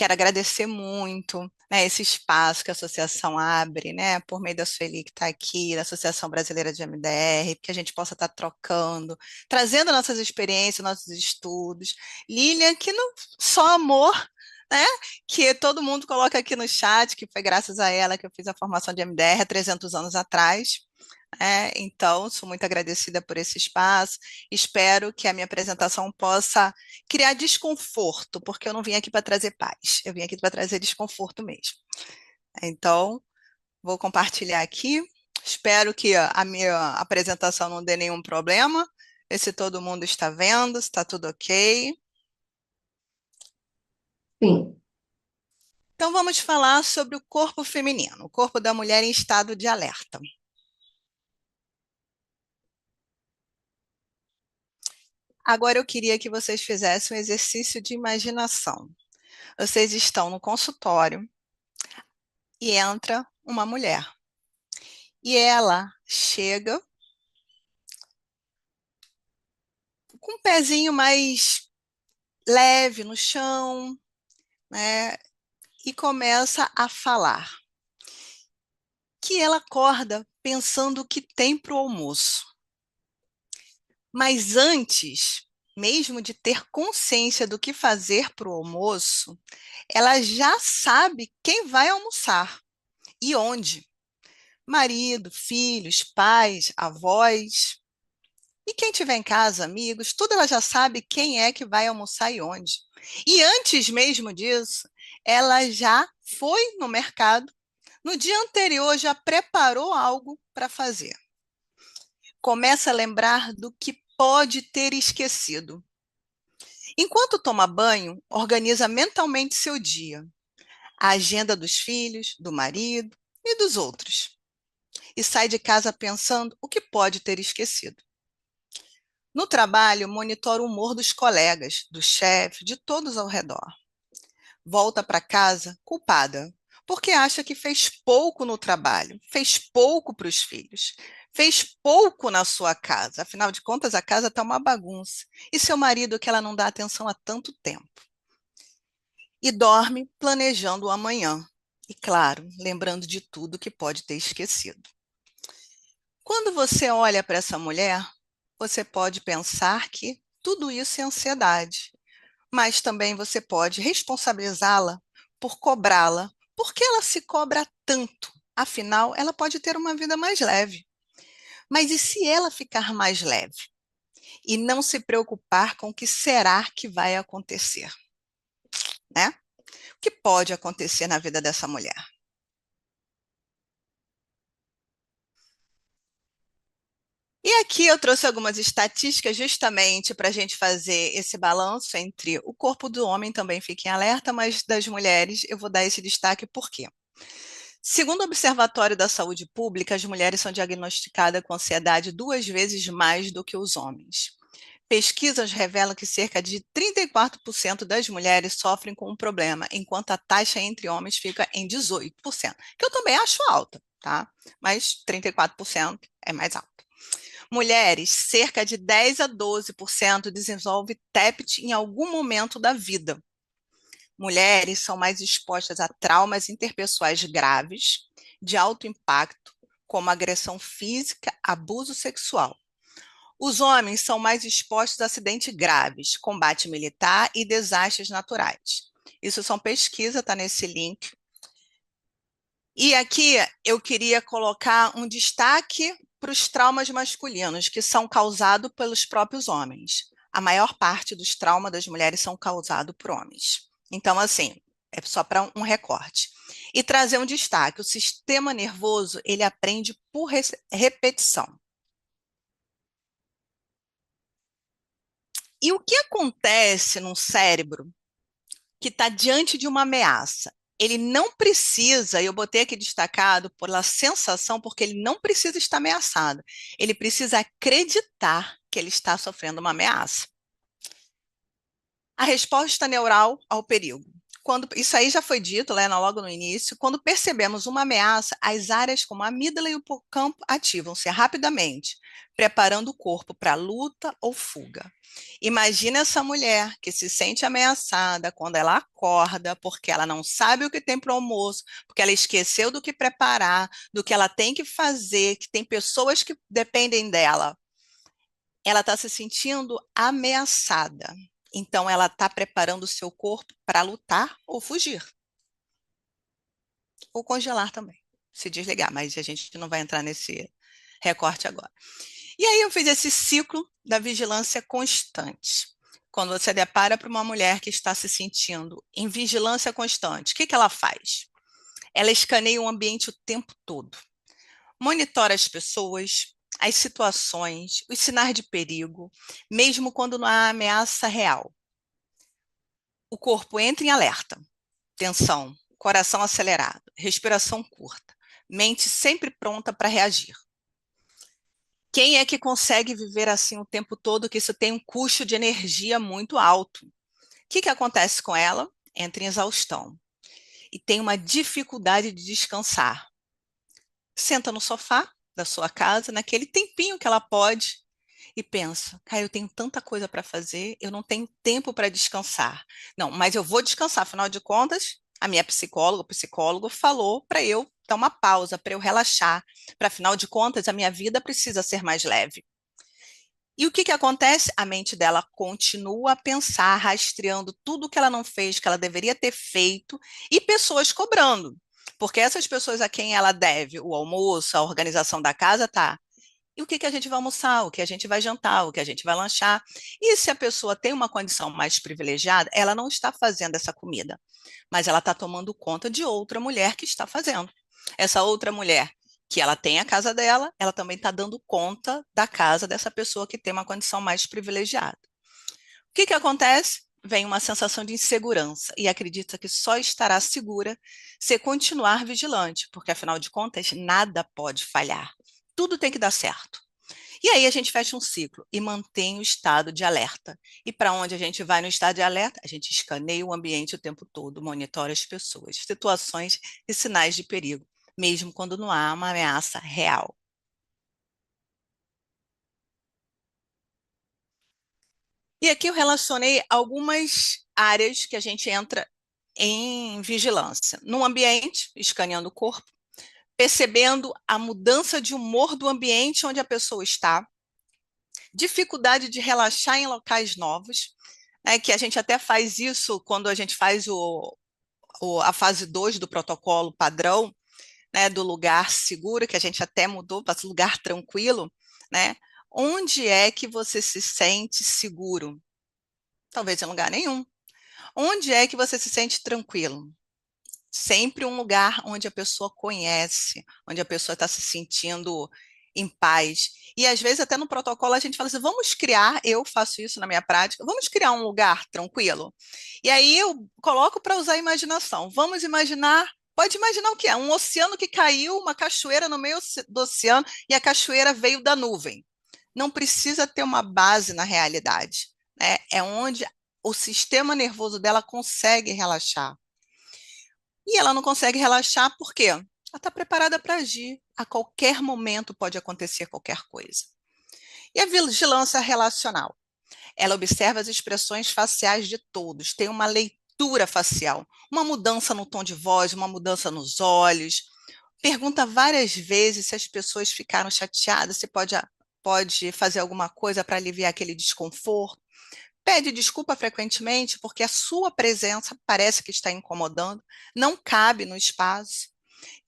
quero agradecer muito, né, esse espaço que a associação abre, né, por meio da Sueli que está aqui, da Associação Brasileira de MDR, que a gente possa estar trocando, trazendo nossas experiências, nossos estudos. Lilian, que não só amor, né, que todo mundo coloca aqui no chat, que foi graças a ela que eu fiz a formação de MDR há 300 anos atrás. Então, sou muito agradecida por esse espaço. Espero que a minha apresentação possa criar desconforto, porque eu não vim aqui para trazer paz, eu vim aqui para trazer desconforto mesmo. Então, vou compartilhar aqui. Espero que a minha apresentação não dê nenhum problema. Ver se todo mundo está vendo, se está tudo ok. Sim, Então, vamos falar sobre o corpo feminino, o corpo da mulher em estado de alerta. Agora, eu queria que vocês fizessem um exercício de imaginação. Vocês estão no consultório e entra uma mulher. E ela chega com um pezinho mais leve no chão, né? E começa a falar. Que ela acorda pensando o que tem para o almoço. Mas antes, mesmo de ter consciência do que fazer para o almoço, ela já sabe quem vai almoçar e onde. Marido, filhos, pais, avós. E quem tiver em casa, amigos, tudo ela já sabe quem é que vai almoçar e onde. E antes mesmo disso, ela já foi no mercado, no dia anterior já preparou algo para fazer. Começa a lembrar do que pode ter esquecido. Enquanto toma banho, organiza mentalmente seu dia, a agenda dos filhos, do marido e dos outros. E sai de casa pensando o que pode ter esquecido. No trabalho, monitora o humor dos colegas, do chefe, de todos ao redor. Volta para casa culpada, porque acha que fez pouco no trabalho, fez pouco para os filhos, fez pouco na sua casa. Afinal de contas, a casa está uma bagunça. E seu marido que ela não dá atenção há tanto tempo. E dorme planejando o amanhã. E, claro, lembrando de tudo que pode ter esquecido. Quando você olha para essa mulher, você pode pensar que tudo isso é ansiedade, mas também você pode responsabilizá-la por cobrá-la. Por que ela se cobra tanto? Afinal, ela pode ter uma vida mais leve. Mas e se ela ficar mais leve e não se preocupar com o que será que vai acontecer, né? O que pode acontecer na vida dessa mulher? E aqui eu trouxe algumas estatísticas justamente para a gente fazer esse balanço entre o corpo do homem também fica em alerta, mas das mulheres eu vou dar esse destaque por quê? Segundo o Observatório da Saúde Pública, as mulheres são diagnosticadas com ansiedade 2 vezes mais do que os homens. Pesquisas revelam que cerca de 34% das mulheres sofrem com um problema, enquanto a taxa entre homens fica em 18%, que eu também acho alta, tá? Mas 34% é mais alto. Mulheres, cerca de 10 a 12% desenvolve TEPT em algum momento da vida. Mulheres são mais expostas a traumas interpessoais graves, de alto impacto, como agressão física, abuso sexual. Os homens são mais expostos a acidentes graves, combate militar e desastres naturais. Isso são pesquisas, está nesse link. E aqui eu queria colocar um destaque para os traumas masculinos, que são causados pelos próprios homens. A maior parte dos traumas das mulheres são causados por homens. Então, assim, é só para um recorte. E trazer um destaque: o sistema nervoso ele aprende por repetição. E o que acontece num cérebro que está diante de uma ameaça? Ele não precisa, eu botei aqui destacado pela sensação, porque ele não precisa estar ameaçado. Ele precisa acreditar que ele está sofrendo uma ameaça. A resposta neural ao perigo. Isso aí já foi dito, né, logo no início. Quando percebemos uma ameaça, as áreas como a amígdala e o hipocampo ativam-se rapidamente, preparando o corpo para luta ou fuga. Imagina essa mulher que se sente ameaçada quando ela acorda, porque ela não sabe o que tem para o almoço, porque ela esqueceu do que preparar, do que ela tem que fazer, que tem pessoas que dependem dela. Ela está se sentindo ameaçada. Então, ela está preparando o seu corpo para lutar ou fugir, ou congelar também, se desligar, mas a gente não vai entrar nesse recorte agora. E aí eu fiz esse ciclo da vigilância constante. Quando você depara para uma mulher que está se sentindo em vigilância constante, o que ela faz? Ela escaneia o ambiente o tempo todo, monitora as pessoas, as situações, os sinais de perigo, mesmo quando não há ameaça real. O corpo entra em alerta, tensão, coração acelerado, respiração curta, mente sempre pronta para reagir. Quem é que consegue viver assim o tempo todo, que isso tem um custo de energia muito alto? O que acontece com ela? Entra em exaustão e tem uma dificuldade de descansar. Senta no sofá da sua casa, naquele tempinho que ela pode, e pensa: cara, eu tenho tanta coisa para fazer, eu não tenho tempo para descansar. Não, mas eu vou descansar, afinal de contas, a minha psicóloga, o psicólogo falou para eu dar uma pausa, para eu relaxar, para afinal de contas, a minha vida precisa ser mais leve. E o que acontece? A mente dela continua a pensar, rastreando tudo que ela não fez, que ela deveria ter feito, e pessoas cobrando. Porque essas pessoas a quem ela deve o almoço, a organização da casa, tá. E o que a gente vai almoçar, o que a gente vai jantar, o que a gente vai lanchar. E se a pessoa tem uma condição mais privilegiada, ela não está fazendo essa comida, mas ela está tomando conta de outra mulher que está fazendo. Essa outra mulher, que ela tem a casa dela, ela também está dando conta da casa dessa pessoa que tem uma condição mais privilegiada. O que acontece? Vem uma sensação de insegurança e acredita que só estará segura se continuar vigilante, porque afinal de contas, nada pode falhar. Tudo tem que dar certo. E aí a gente fecha um ciclo e mantém o estado de alerta. E para onde a gente vai no estado de alerta? A gente escaneia o ambiente o tempo todo, monitora as pessoas, situações e sinais de perigo, mesmo quando não há uma ameaça real. E aqui eu relacionei algumas áreas que a gente entra em vigilância. No ambiente, escaneando o corpo, percebendo a mudança de humor do ambiente onde a pessoa está, dificuldade de relaxar em locais novos, né, que a gente até faz isso quando a gente faz a fase 2 do protocolo padrão, né, do lugar seguro, que a gente até mudou para lugar tranquilo, né? Onde é que você se sente seguro? Talvez em lugar nenhum. Onde é que você se sente tranquilo? Sempre um lugar onde a pessoa conhece, onde a pessoa está se sentindo em paz. E às vezes, até no protocolo, a gente fala assim: vamos criar, eu faço isso na minha prática, vamos criar um lugar tranquilo. E aí eu coloco para usar a imaginação. Vamos imaginar. Pode imaginar o que é? Um oceano que caiu, uma cachoeira no meio do oceano e a cachoeira veio da nuvem. Não precisa ter uma base na realidade, né? É onde o sistema nervoso dela consegue relaxar. E ela não consegue relaxar por quê? Ela está preparada para agir. A qualquer momento pode acontecer qualquer coisa. E a vigilância relacional? Ela observa as expressões faciais de todos, tem uma leitura facial, uma mudança no tom de voz, uma mudança nos olhos. Pergunta várias vezes se as pessoas ficaram chateadas, se pode fazer alguma coisa para aliviar aquele desconforto. Pede desculpa frequentemente porque a sua presença parece que está incomodando, não cabe no espaço,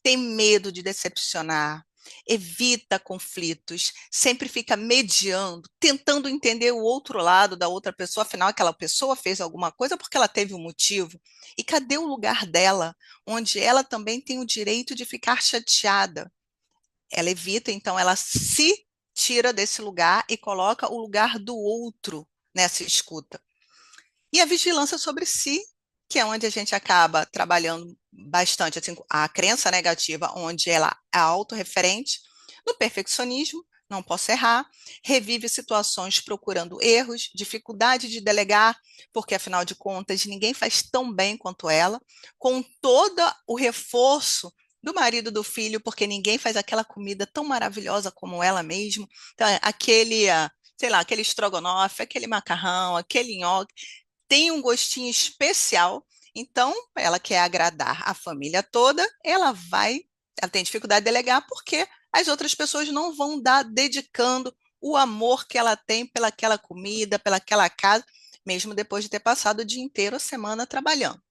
tem medo de decepcionar, evita conflitos, sempre fica mediando, tentando entender o outro lado da outra pessoa, afinal, aquela pessoa fez alguma coisa porque ela teve um motivo. E cadê o lugar dela, onde ela também tem o direito de ficar chateada? Ela evita, então, ela se tira desse lugar e coloca o lugar do outro nessa escuta. E a vigilância sobre si, que é onde a gente acaba trabalhando bastante, assim, a crença negativa, onde ela é autorreferente, no perfeccionismo, não posso errar, revive situações procurando erros, dificuldade de delegar, porque afinal de contas ninguém faz tão bem quanto ela, com todo o reforço do marido do filho, porque ninguém faz aquela comida tão maravilhosa como ela mesmo. Então, aquele, sei lá, aquele estrogonofe, aquele macarrão, aquele nhoque, tem um gostinho especial. Então, ela quer agradar a família toda, ela tem dificuldade de delegar porque as outras pessoas não vão dar dedicando o amor que ela tem pelaquela comida, pelaquela casa, mesmo depois de ter passado o dia inteiro, a semana trabalhando.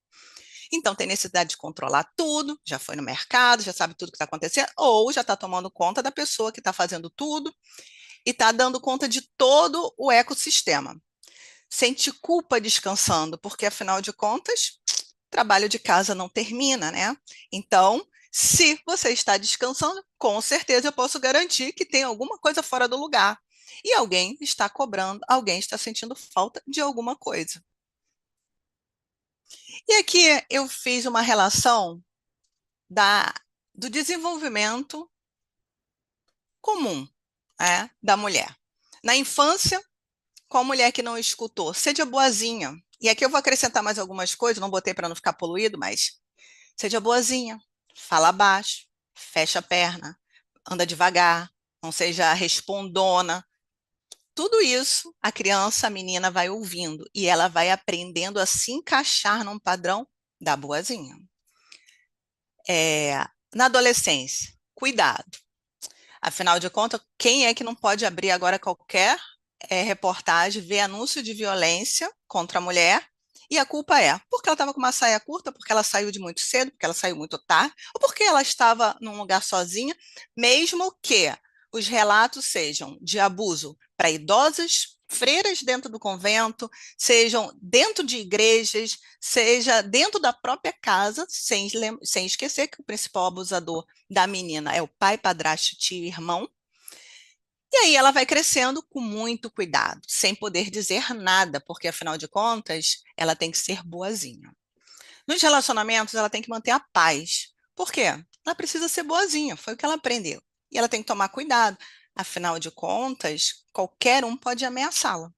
Então, tem necessidade de controlar tudo, já foi no mercado, já sabe tudo que está acontecendo, ou já está tomando conta da pessoa que está fazendo tudo e está dando conta de todo o ecossistema. Sente culpa descansando, porque afinal de contas, trabalho de casa não termina, né? Então, se você está descansando, com certeza eu posso garantir que tem alguma coisa fora do lugar. E alguém está cobrando, alguém está sentindo falta de alguma coisa. E aqui eu fiz uma relação da, do desenvolvimento comum, da mulher. Na infância, qual mulher que não escutou? Seja boazinha. E aqui eu vou acrescentar mais algumas coisas, não botei para não ficar poluído, mas seja boazinha, fala baixo, fecha a perna, anda devagar, não seja respondona. Tudo isso a criança, a menina vai ouvindo e ela vai aprendendo a se encaixar num padrão da boazinha. Na adolescência, cuidado. Afinal de contas, quem é que não pode abrir agora qualquer reportagem, ver anúncio de violência contra a mulher? E a culpa é porque ela estava com uma saia curta, porque ela saiu de muito cedo, porque ela saiu muito tarde, ou porque ela estava num lugar sozinha, mesmo que os relatos sejam de abuso para idosas, freiras dentro do convento, sejam dentro de igrejas, seja dentro da própria casa, sem esquecer que o principal abusador da menina é o pai, padrasto, tio, irmão. E aí ela vai crescendo com muito cuidado, sem poder dizer nada, porque afinal de contas, ela tem que ser boazinha. Nos relacionamentos, ela tem que manter a paz. Por quê? Ela precisa ser boazinha, foi o que ela aprendeu. E ela tem que tomar cuidado, afinal de contas, qualquer um pode ameaçá-la.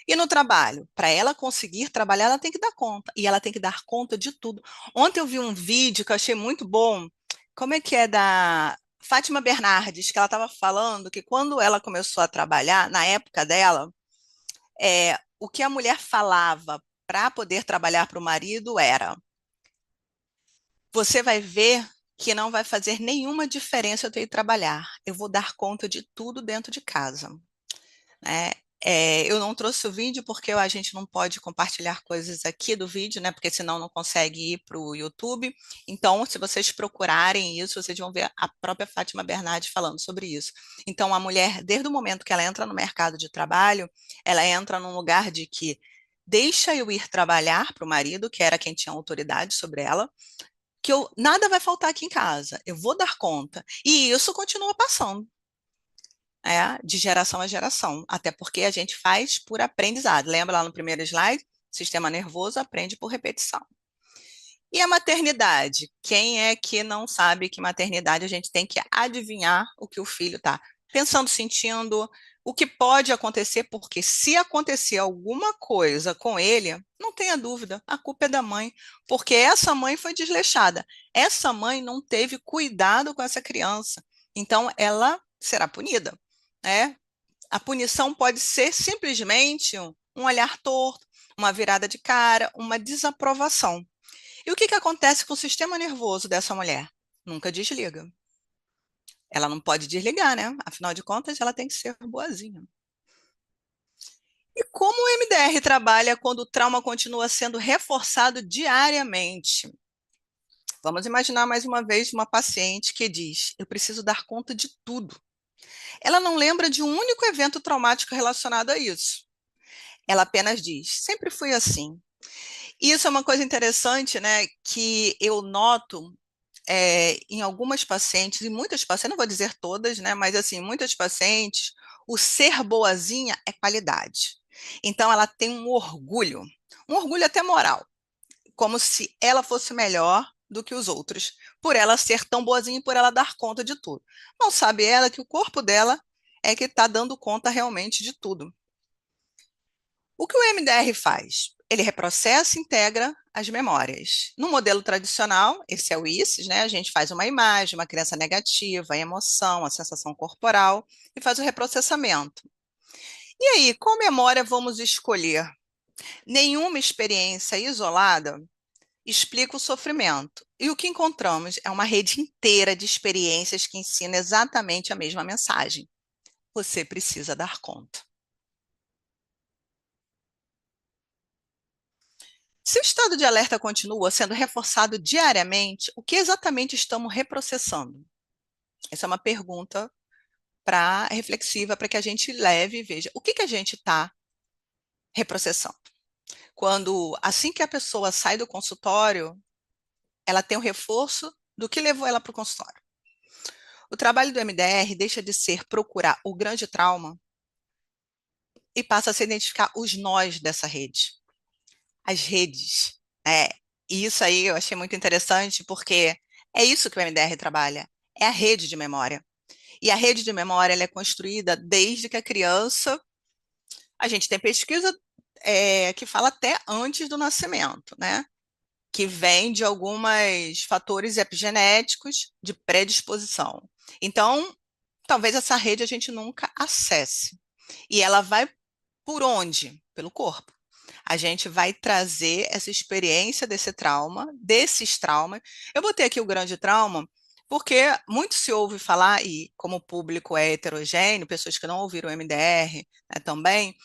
E no trabalho, para ela conseguir trabalhar, ela tem que dar conta. E ela tem que dar conta de tudo. Ontem eu vi um vídeo que eu achei muito bom. Como é que é da Fátima Bernardes, que ela estava falando que quando ela começou a trabalhar, na época dela, o que a mulher falava para poder trabalhar para o marido era: você vai ver que não vai fazer nenhuma diferença eu ter que trabalhar. Eu vou dar conta de tudo dentro de casa. Né? Eu não trouxe o vídeo porque a gente não pode compartilhar coisas aqui do vídeo, né? Porque senão não consegue ir para o YouTube. Então, se vocês procurarem isso, vocês vão ver a própria Fátima Bernardes falando sobre isso. Então, a mulher, desde o momento que ela entra no mercado de trabalho, ela entra num lugar de que deixa eu ir trabalhar para o marido, que era quem tinha autoridade sobre ela, que nada vai faltar aqui em casa, eu vou dar conta. E isso continua passando de geração a geração, até porque a gente faz por aprendizado. Lembra lá no primeiro slide? Sistema nervoso aprende por repetição. E a maternidade? Quem é que não sabe que maternidade a gente tem que adivinhar o que o filho está pensando, sentindo, o que pode acontecer, porque se acontecer alguma coisa com ele, não tenha dúvida, a culpa é da mãe, porque essa mãe foi desleixada, essa mãe não teve cuidado com essa criança, então ela será punida, né? A punição pode ser simplesmente um olhar torto, uma virada de cara, uma desaprovação. E o que que acontece com o sistema nervoso dessa mulher? Nunca desliga. Ela não pode desligar, né? Afinal de contas, ela tem que ser boazinha. E como o MDR trabalha quando o trauma continua sendo reforçado diariamente? Vamos imaginar mais uma vez uma paciente que diz: eu preciso dar conta de tudo. Ela não lembra de um único evento traumático relacionado a isso. Ela apenas diz: sempre fui assim. E isso é uma coisa interessante, né? Que eu noto em algumas pacientes, e muitas pacientes, não vou dizer todas, né, mas assim, muitas pacientes, o ser boazinha é qualidade. Então, ela tem um orgulho até moral, como se ela fosse melhor do que os outros, por ela ser tão boazinha e por ela dar conta de tudo. Não sabe ela que o corpo dela é que está dando conta realmente de tudo. O que o MDR faz? Ele reprocessa e integra as memórias. No modelo tradicional, esse é o ICES, né? A gente faz uma imagem, uma crença negativa, a emoção, a sensação corporal e faz o reprocessamento. E aí, qual memória vamos escolher? Nenhuma experiência isolada explica o sofrimento. E o que encontramos é uma rede inteira de experiências que ensina exatamente a mesma mensagem. Você precisa dar conta. Se o estado de alerta continua sendo reforçado diariamente, o que exatamente estamos reprocessando? Essa é uma pergunta para reflexiva para que a gente leve e veja o que a gente está reprocessando. Quando assim que a pessoa sai do consultório, ela tem o reforço do que levou ela para o consultório. O trabalho do MDR deixa de ser procurar o grande trauma e passa a se identificar os nós dessa rede, as redes. É, e isso aí eu achei muito interessante, porque é isso que o MDR trabalha, é a rede de memória. E a rede de memória ela é construída desde que a criança. A gente tem pesquisa que fala até antes do nascimento, né? Que vem de alguns fatores epigenéticos de predisposição. Então, talvez essa rede a gente nunca acesse. E ela vai por onde? Pelo corpo. A gente vai trazer essa experiência desse trauma, desses traumas. Eu botei aqui o grande trauma, porque muito se ouve falar, e como o público é heterogêneo, pessoas que não ouviram o MDR, né, também,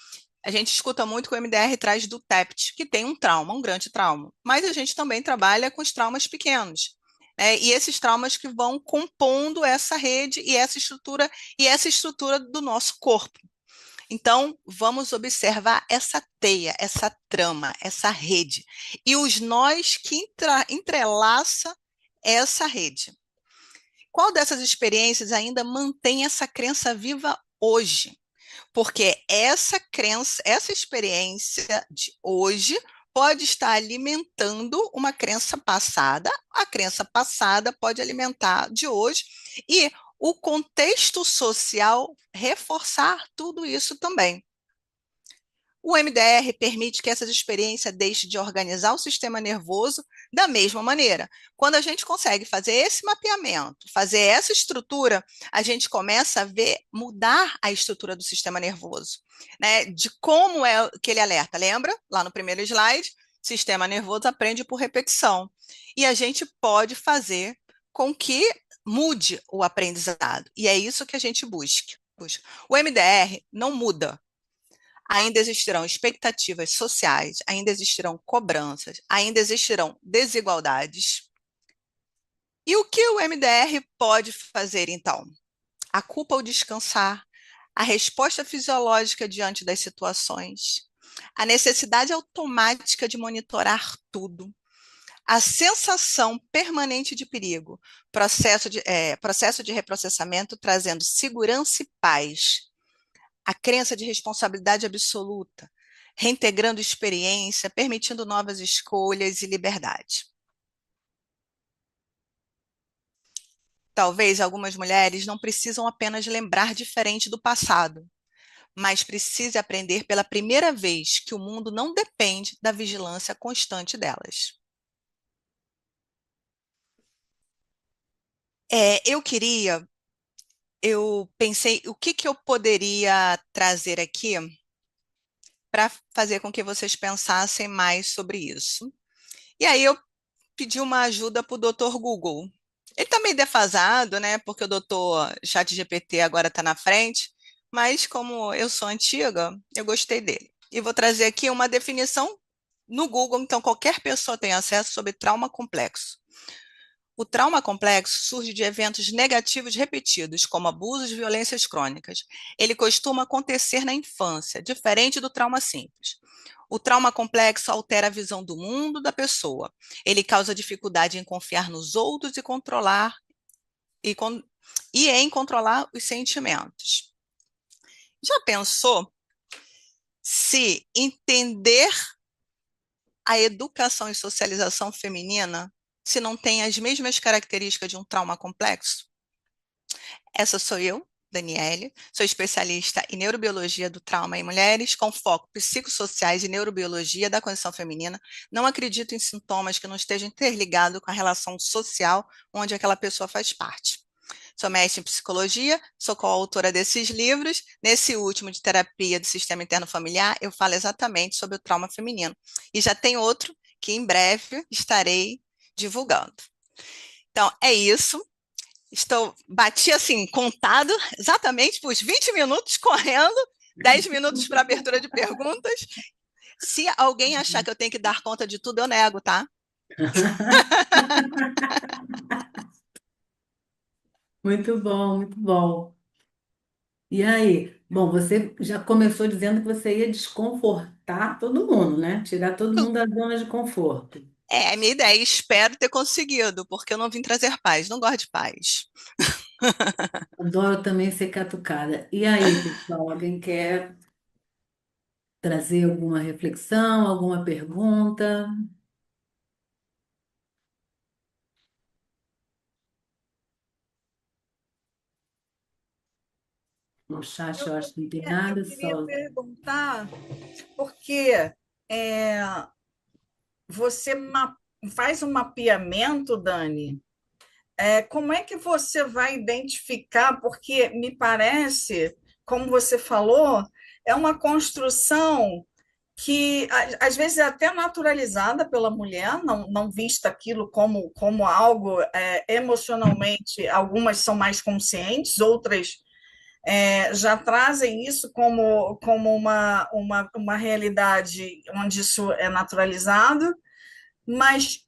a gente escuta muito que o MDR traz do TEPT, que tem um trauma, um grande trauma. Mas a gente também trabalha com os traumas pequenos. E esses traumas que vão compondo essa rede e essa estrutura do nosso corpo. Então, vamos observar essa teia, essa trama, essa rede e os nós que entrelaça essa rede. Qual dessas experiências ainda mantém essa crença viva hoje? Porque essa crença, essa experiência de hoje pode estar alimentando uma crença passada, a crença passada pode alimentar de hoje, e o contexto social reforçar tudo isso também. O MDR permite que essas experiências deixem de organizar o sistema nervoso da mesma maneira. Quando a gente consegue fazer esse mapeamento, fazer essa estrutura, a gente começa a ver mudar a estrutura do sistema nervoso, né? De como é aquele alerta. Lembra? Lá no primeiro slide, sistema nervoso aprende por repetição. E a gente pode fazer com que mude o aprendizado. E é isso que a gente busca. O MDR não muda, ainda existirão expectativas sociais, ainda existirão cobranças, ainda existirão desigualdades. E o que o MDR pode fazer, então? A culpa ao descansar, a resposta fisiológica diante das situações, a necessidade automática de monitorar tudo, a sensação permanente de perigo, processo de reprocessamento trazendo segurança e paz, a crença de responsabilidade absoluta, reintegrando experiência, permitindo novas escolhas e liberdade. Talvez algumas mulheres não precisam apenas lembrar diferente do passado, mas precise aprender pela primeira vez que o mundo não depende da vigilância constante delas. Eu pensei o que eu poderia trazer aqui para fazer com que vocês pensassem mais sobre isso. E aí eu pedi uma ajuda para o Dr. Google. Ele está meio defasado, né? Porque o doutor ChatGPT agora está na frente, mas como eu sou antiga, eu gostei dele. E vou trazer aqui uma definição no Google, então qualquer pessoa tem acesso sobre trauma complexo. O trauma complexo surge de eventos negativos repetidos, como abusos e violências crônicas. Ele costuma acontecer na infância, diferente do trauma simples. O trauma complexo altera a visão do mundo da pessoa. Ele causa dificuldade em confiar nos outros e e em controlar os sentimentos. Já pensou se entender a educação e socialização feminina se não tem as mesmas características de um trauma complexo? Essa sou eu, Daniele, sou especialista em neurobiologia do trauma em mulheres, com foco psicossociais e neurobiologia da condição feminina. Não acredito em sintomas que não estejam interligados com a relação social onde aquela pessoa faz parte. Sou mestre em psicologia, sou coautora desses livros. Nesse último de terapia do sistema interno familiar, eu falo exatamente sobre o trauma feminino. E já tem outro que em breve estarei divulgando. Então, é isso. Bati assim, contado exatamente por 20 minutos correndo, 10 minutos para abertura de perguntas. Se alguém achar que eu tenho que dar conta de tudo, eu nego, tá? Muito bom, muito bom. E aí? Bom, você já começou dizendo que você ia desconfortar todo mundo, né? Tirar todo mundo da zona de conforto. É a minha ideia, espero ter conseguido, porque eu não vim trazer paz, não gosto de paz. Adoro também ser catucada. E aí, pessoal, alguém quer trazer alguma reflexão, alguma pergunta? No chat Eu eu acho que não tem queria, eu nada, queria só. perguntar, porque é, você faz um mapeamento, Dani, como é que você vai identificar? Porque me parece, como você falou, é uma construção que às vezes é até naturalizada pela mulher, não vista aquilo como algo emocionalmente, algumas são mais conscientes, outras já trazem isso como uma realidade onde isso é naturalizado, mas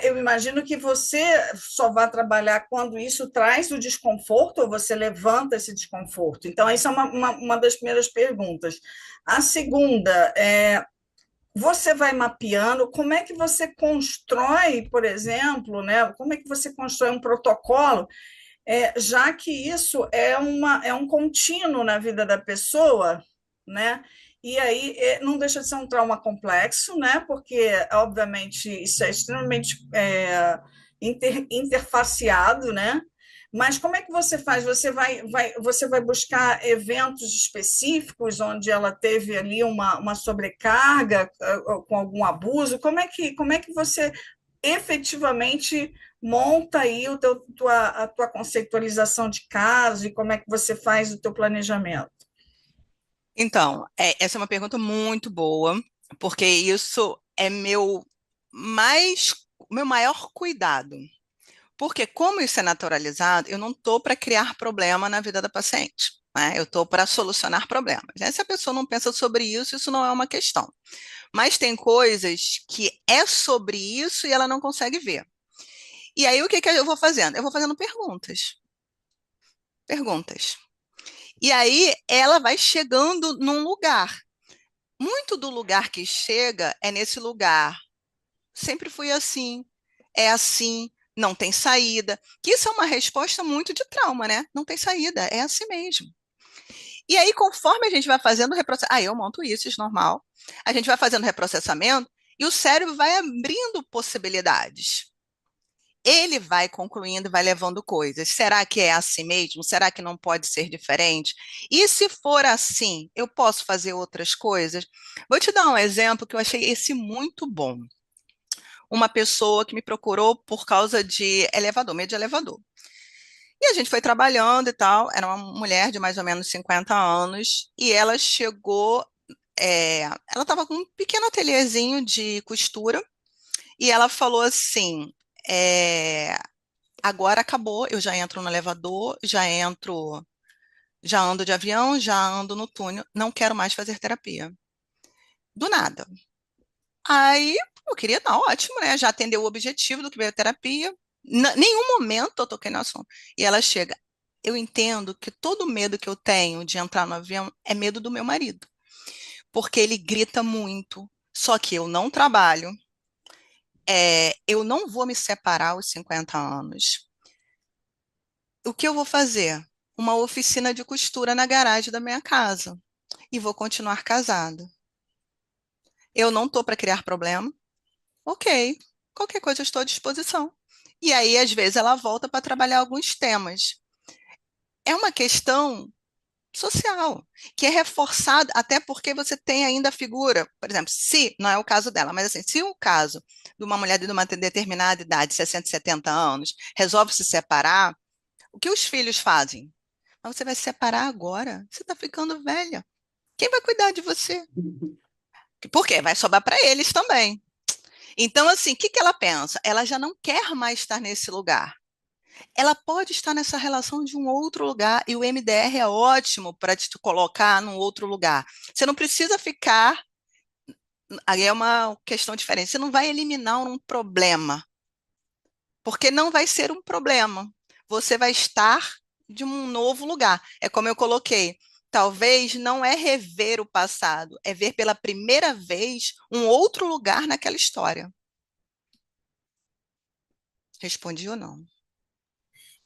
eu imagino que você só vai trabalhar quando isso traz o desconforto ou você levanta esse desconforto. Então, essa é uma das primeiras perguntas. A segunda você vai mapeando, como é que você constrói, por exemplo, né? Como é que você constrói um protocolo já que isso é um contínuo na vida da pessoa, né? E aí não deixa de ser um trauma complexo, né? Porque, obviamente, isso é extremamente interfaceado, né? Mas como é que você faz? Você vai buscar eventos específicos onde ela teve ali uma sobrecarga com algum abuso? Como é que você efetivamente monta aí a tua conceitualização de caso e como é que você faz o teu planejamento. Então, essa é uma pergunta muito boa, porque isso é meu maior cuidado. Porque como isso é naturalizado, eu não estou para criar problema na vida da paciente, né? Eu estou para solucionar problemas, né? Se a pessoa não pensa sobre isso, isso não é uma questão. Mas tem coisas que é sobre isso e ela não consegue ver. E aí o que que eu vou fazendo? Eu vou fazendo perguntas, perguntas. E aí ela vai chegando num lugar. Muito do lugar que chega é nesse lugar. Sempre fui assim, é assim, não tem saída. Que isso é uma resposta muito de trauma, né? Não tem saída, é assim mesmo. E aí, conforme a gente vai fazendo o reprocessamento, eu monto isso normal. A gente vai fazendo reprocessamento e o cérebro vai abrindo possibilidades. Ele vai concluindo, vai levando coisas. Será que é assim mesmo? Será que não pode ser diferente? E se for assim, eu posso fazer outras coisas? Vou te dar um exemplo que eu achei esse muito bom. Uma pessoa que me procurou por causa de elevador, medo de elevador. E a gente foi trabalhando e tal. Era uma mulher de mais ou menos 50 anos e ela chegou. Ela estava com um pequeno ateliêzinho de costura e ela falou assim: é, agora acabou, eu já entro no elevador, já ando de avião, já ando no túnel, não quero mais fazer terapia. Do nada. Aí, eu queria, tá ótimo, né? Já atendeu o objetivo do que veio a terapia. Nenhum momento eu toquei no assunto. E ela chega. Eu entendo que todo medo que eu tenho de entrar no avião é medo do meu marido, porque ele grita muito. Só que eu não trabalho, eu não vou me separar aos 50 anos. O que eu vou fazer? Uma oficina de costura na garagem da minha casa e vou continuar casada. Eu não estou para criar problema. Ok, qualquer coisa eu estou à disposição. E aí, às vezes, ela volta para trabalhar alguns temas. é uma questão social, que é reforçada, até porque você tem ainda a figura, por exemplo, se, não é o caso dela, mas assim, se o caso de uma mulher de uma determinada idade, 60, 70 anos, resolve se separar, o que os filhos fazem? Mas você vai se separar agora? Você está ficando velha. Quem vai cuidar de você? Por quê? Vai sobrar para eles também. Então, assim, o que que ela pensa? Ela já não quer mais estar nesse lugar. Ela pode estar nessa relação de um outro lugar, e o MDR é ótimo para te colocar num outro lugar. Você não precisa ficar, aí é uma questão diferente, você não vai eliminar um problema, porque não vai ser um problema. Você vai estar de um novo lugar. É como eu coloquei, talvez não é rever o passado, é ver pela primeira vez um outro lugar naquela história. Respondi ou não?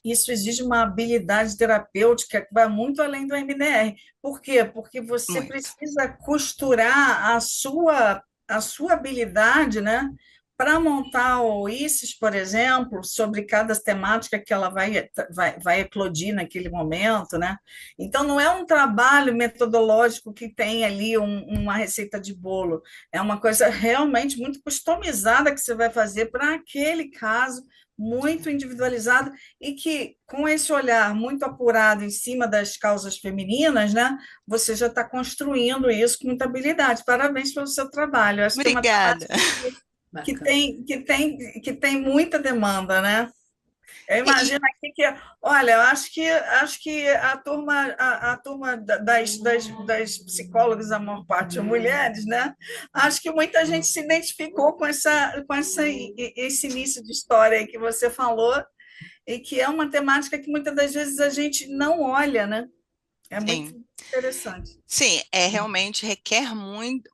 Isso exige uma habilidade terapêutica que vai muito além do MDR. Por quê? Porque você Muito. precisa costurar a sua habilidade, né? Para montar o ICES, por exemplo, sobre cada temática que ela vai eclodir naquele momento, né? Então, não é um trabalho metodológico que tem ali uma receita de bolo, é uma coisa realmente muito customizada que você vai fazer para aquele caso, muito individualizado, e que, com esse olhar muito apurado em cima das causas femininas, né, você já está construindo isso com muita habilidade. Parabéns pelo seu trabalho. Eu acho que é uma Obrigada. temática que Bacana. tem muita demanda, né? Eu E, imagino aqui que, olha, eu acho que a turma das psicólogas, a maior parte são mulheres, né? Acho que muita gente se identificou esse início de história aí que você falou, e que é uma temática que muitas das vezes a gente não olha, né? É muito sim. interessante. Sim, é realmente requer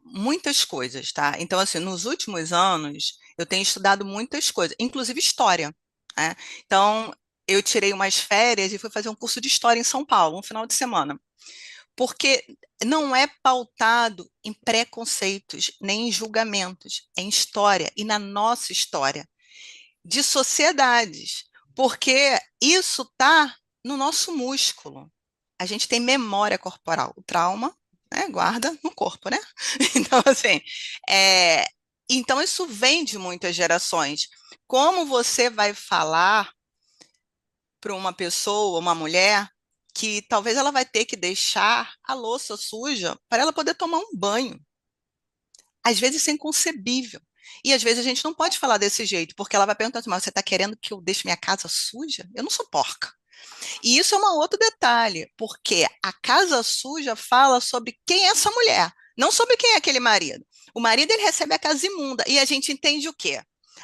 muitas coisas, tá? Então, assim, nos últimos anos, eu tenho estudado muitas coisas, inclusive história, né? Então, eu tirei umas férias e fui fazer um curso de história em São Paulo, um final de semana, porque não é pautado em preconceitos, nem em julgamentos, é em história e na nossa história de sociedades, porque isso está no nosso músculo. A gente tem memória corporal. O trauma, né, guarda no corpo, né? Então, assim, é, então isso vem de muitas gerações. Como você vai falar para uma pessoa, uma mulher, que talvez ela vai ter que deixar a louça suja para ela poder tomar um banho? Às vezes isso é inconcebível. E às vezes a gente não pode falar desse jeito, porque ela vai perguntar assim, mas você está querendo que eu deixe minha casa suja? Eu não sou porca. E isso é um outro detalhe, porque a casa suja fala sobre quem é essa mulher, não sobre quem é aquele marido. O marido ele recebe a casa imunda e a gente entende o quê?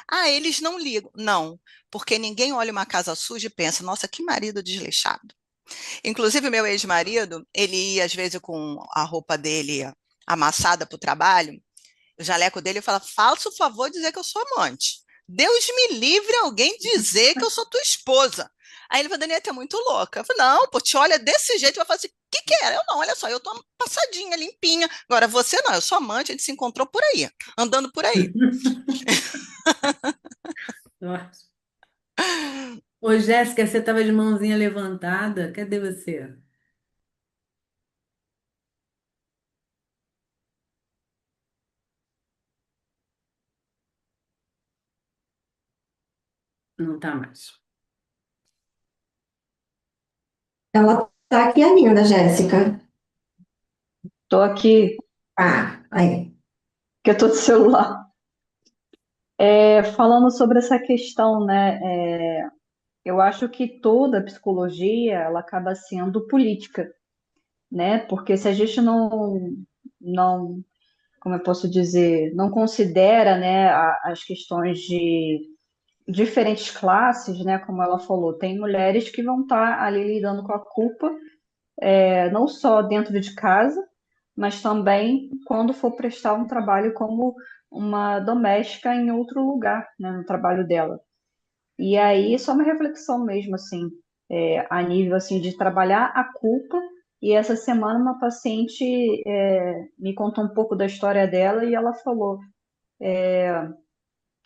Ah, eles não ligam. Não, porque ninguém olha uma casa suja e pensa, nossa, que marido desleixado. Inclusive, meu ex-marido, ele ia às vezes com a roupa dele amassada para o trabalho, o jaleco dele fala, faça o favor de dizer que eu sou amante. Deus me livre alguém dizer que eu sou tua esposa. Aí ele falou, Daniela, tu é muito louca. Eu falei, não, pô, te olha desse jeito, vai falar assim, o que que era? Eu não, olha só, eu tô passadinha, limpinha. Agora você não, eu sou amante, a gente se encontrou por aí, andando por aí. Nossa. Ô, Jéssica, você estava de mãozinha levantada. Cadê você? Não tá mais. Ela tá aqui ainda, Jéssica. Estou aqui, Ah, aí. que eu estou de celular. Falando sobre essa questão, né? Eu acho que toda a psicologia ela acaba sendo política, né? Porque se a gente não, como eu posso dizer, não considera, né, as questões de diferentes classes, né? Como ela falou, tem mulheres que vão estar ali lidando com a culpa, não só dentro de casa, mas também quando for prestar um trabalho como uma doméstica em outro lugar, né, no trabalho dela. E aí, só uma reflexão mesmo, assim, a nível, assim, de trabalhar a culpa. E essa semana uma paciente me contou um pouco da história dela e ela falou,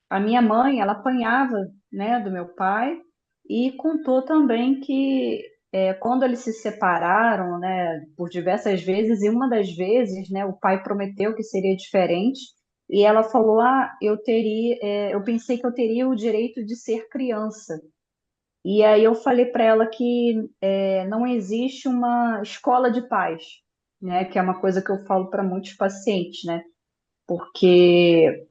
a minha mãe, ela apanhava, né, do meu pai e contou também que quando eles se separaram, né, por diversas vezes, e uma das vezes, né, o pai prometeu que seria diferente, e ela falou, eu pensei que eu teria o direito de ser criança. E aí eu falei para ela que não existe uma escola de paz, né, que é uma coisa que eu falo para muitos pacientes, né, porque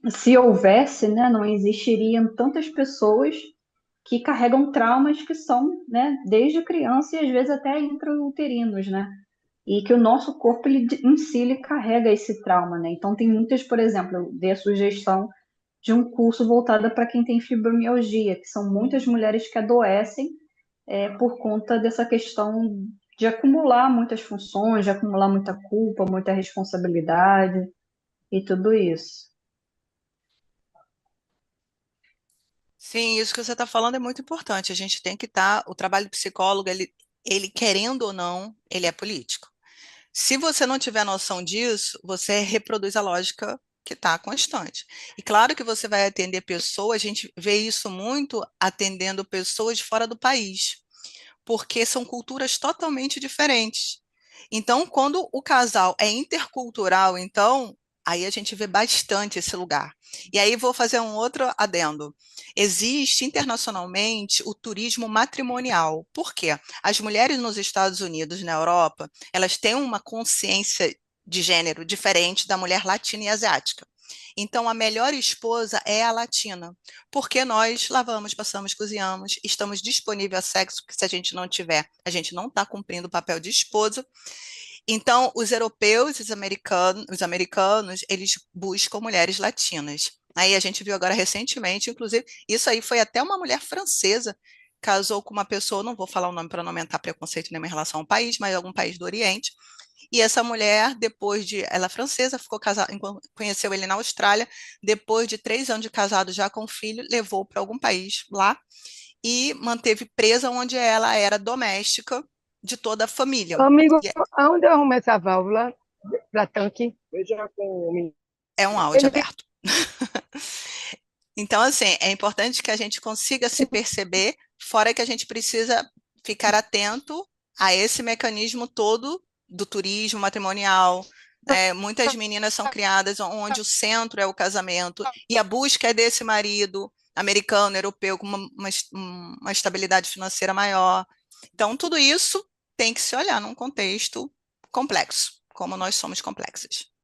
se houvesse, né, não existiriam tantas pessoas que carregam traumas que são, né, desde criança e às vezes até intrauterinos, né? E que o nosso corpo em si ele carrega esse trauma, né? Então tem muitas, por exemplo, eu dei a sugestão de um curso voltado para quem tem fibromialgia, que são muitas mulheres que adoecem por conta dessa questão de acumular muitas funções, de acumular muita culpa, muita responsabilidade e tudo isso. Sim, isso que você está falando é muito importante. A gente tem que estar. O trabalho do psicólogo, ele querendo ou não, ele é político. Se você não tiver noção disso, você reproduz a lógica que está constante. E claro que você vai atender pessoas, a gente vê isso muito atendendo pessoas de fora do país, porque são culturas totalmente diferentes. Então, quando o casal é intercultural, então, aí a gente vê bastante esse lugar. E aí vou fazer um outro adendo. Existe internacionalmente o turismo matrimonial. Por quê? As mulheres nos Estados Unidos, na Europa, elas têm uma consciência de gênero diferente da mulher latina e asiática. Então, a melhor esposa é a latina, porque nós lavamos, passamos, cozinhamos, estamos disponíveis a sexo, porque se a gente não tiver, a gente não está cumprindo o papel de esposa. Então, os europeus, os americanos, eles buscam mulheres latinas. Aí a gente viu agora recentemente, inclusive, isso aí foi até uma mulher francesa, casou com uma pessoa, não vou falar o nome para não aumentar preconceito nenhuma em relação ao país, mas algum país do Oriente. E essa mulher, ela é francesa, ficou casada, conheceu ele na Austrália, depois de 3 anos de casado já com filho, levou para algum país lá e manteve presa onde ela era doméstica de toda a família. Amigo, E aonde eu arrumo essa válvula para tanque? é um áudio Ele aberto. Então, assim, é importante que a gente consiga se perceber, fora que a gente precisa ficar atento a esse mecanismo todo do turismo matrimonial. Muitas meninas são criadas onde o centro é o casamento e a busca é desse marido americano, europeu, com uma estabilidade financeira maior. Então, tudo isso tem que se olhar num contexto complexo, como nós somos complexos.